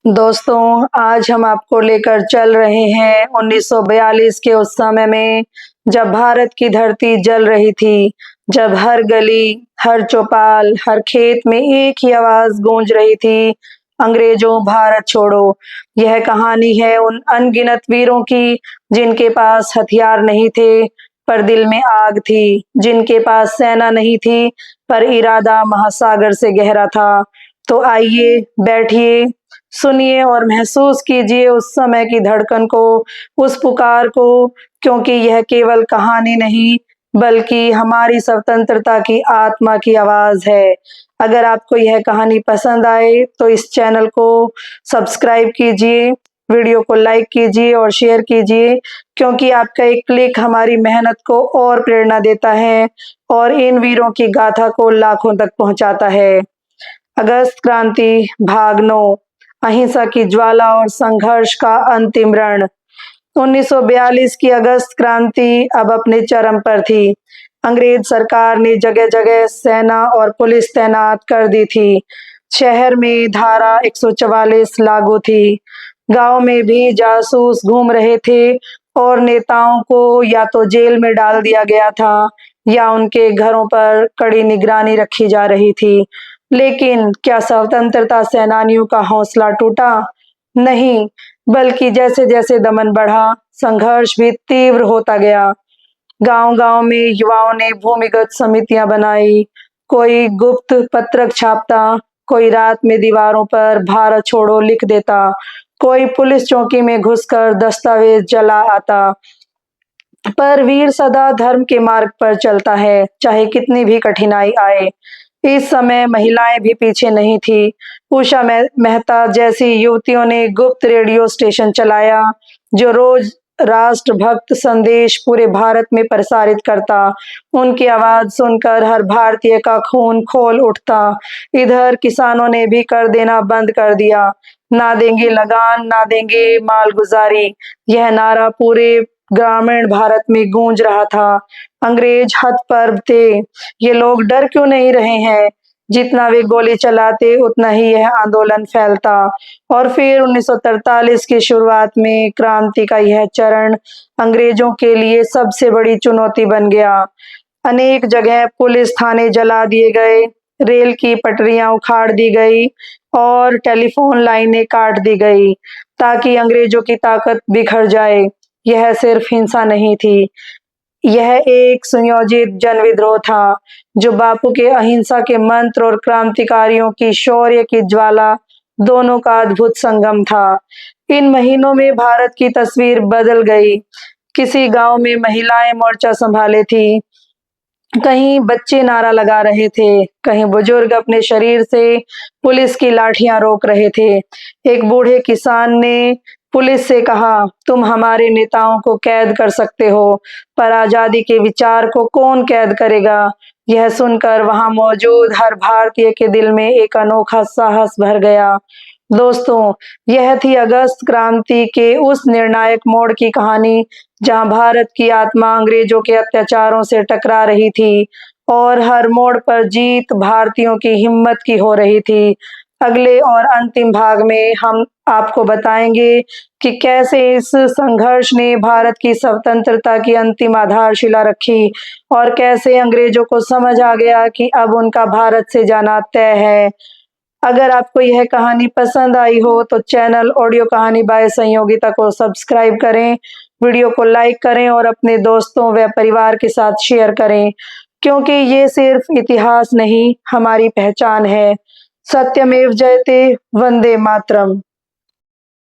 दोस्तों, आज हम आपको लेकर चल रहे हैं 1942 के उस समय में, जब भारत की धरती जल रही थी, जब हर गली, हर चौपाल, हर खेत में एक ही आवाज़ गूंज रही थी, अंग्रेजों भारत छोड़ो। यह कहानी है उन अनगिनत वीरों की, जिनके पास हथियार नहीं थे, पर दिल में आग थी, जिनके पास सेना नहीं थी, पर इरादा महासागर से गहरा था। तो आइए, बैठिए, सुनिए और महसूस कीजिए उस समय की धड़कन को, उस पुकार को, क्योंकि यह केवल कहानी नहीं, बल्कि हमारी स्वतंत्रता की आत्मा की आवाज़ है। अगर आपको यह कहानी पसंद आए, तो इस चैनल को सब्सक्राइब कीजिए, वीडियो को लाइक कीजिए और शेयर कीजिए, क्योंकि आपका एक क्लिक हमारी मेहनत को और प्रेरणा देता है और इन वीरों की गाथा को लाखों तक पहुँचाता है। अगस्त क्रांति भाग 9, अहिंसा की ज्वाला और संघर्ष का अंतिम रण। 1942 की अगस्त क्रांति अब अपने चरम पर थी। अंग्रेज सरकार ने जगह जगह सेना और पुलिस तैनात कर दी थी। शहर में धारा 144 लागू थी। गांव में भी जासूस घूम रहे थे और नेताओं को या तो जेल में डाल दिया गया था या उनके घरों पर कड़ी निगरानी रखी जा रही थी। लेकिन क्या स्वतंत्रता सेनानियों का हौसला टूटा? नहीं, बल्कि जैसे जैसे दमन बढ़ा, संघर्ष भी तीव्र होता गया। गांव-गांव में युवाओं ने भूमिगत समितियां बनाई, कोई गुप्त पत्रक छापता, कोई रात में दीवारों पर भारत छोड़ो लिख देता, कोई पुलिस चौकी में घुसकर दस्तावेज जला आता। पर वीर सदा धर्म के मार्ग पर चलता है, चाहे कितनी भी कठिनाई आए। इस समय महिलाएं भी पीछे नहीं थी। उषा मेहता जैसी युवतियों ने गुप्त रेडियो स्टेशन चलाया, जो रोज राष्ट्रभक्त संदेश पूरे भारत में प्रसारित करता। उनकी आवाज सुनकर हर भारतीय का खून खौल उठता। इधर किसानों ने भी कर देना बंद कर दिया। ना देंगे लगान, ना देंगे मालगुजारी, यह नारा पूरे ग्रामीण भारत में गूंज रहा था। अंग्रेज हतप्रभ थे। ये लोग डर क्यों नहीं रहे हैं? जितना वे गोली चलाते, उतना ही यह आंदोलन फैलता। और फिर 1943 की शुरुआत में क्रांति का यह चरण अंग्रेजों के लिए सबसे बड़ी चुनौती बन गया। अनेक जगह पुलिस थाने जला दिए गए, रेल की पटरियां उखाड़ दी गई और टेलीफोन लाइनें काट दी गई, ताकि अंग्रेजों की ताकत बिखर जाए। यह सिर्फ हिंसा नहीं थी, यह एक सुनियोजित जनविद्रोह था, जो बापू के अहिंसा के मंत्र और क्रांतिकारियों की शौर्य की ज्वाला दोनों का अद्भुत संगम था। इन महीनों में भारत की तस्वीर बदल गई। किसी गांव में महिलाएं मोर्चा संभाले थी, कहीं बच्चे नारा लगा रहे थे, कहीं बुजुर्ग अपने शरीर से पुलिस की लाठियां रोक रहे थे। एक बूढ़े किसान ने पुलिस से कहा, तुम हमारे नेताओं को कैद कर सकते हो, पर आजादी के विचार को कौन कैद करेगा? यह सुनकर वहां मौजूद हर भारतीय के दिल में एक अनोखा साहस भर गया। दोस्तों, यह थी अगस्त क्रांति के उस निर्णायक मोड़ की कहानी, जहां भारत की आत्मा अंग्रेजों के अत्याचारों से टकरा रही थी और हर मोड़ पर जीत भारतीयों की हिम्मत की हो रही थी। अगले और अंतिम भाग में हम आपको बताएंगे कि कैसे इस संघर्ष ने भारत की स्वतंत्रता की अंतिम आधारशिला रखी और कैसे अंग्रेजों को समझ आ गया कि अब उनका भारत से जाना तय है। अगर आपको यह कहानी पसंद आई हो, तो चैनल ऑडियो कहानी बाय संयोगिता को सब्सक्राइब करें, वीडियो को लाइक करें और अपने दोस्तों व परिवार के साथ शेयर करें, क्योंकि ये सिर्फ इतिहास नहीं, हमारी पहचान है। सत्यमेव जयते, वंदे मातरम।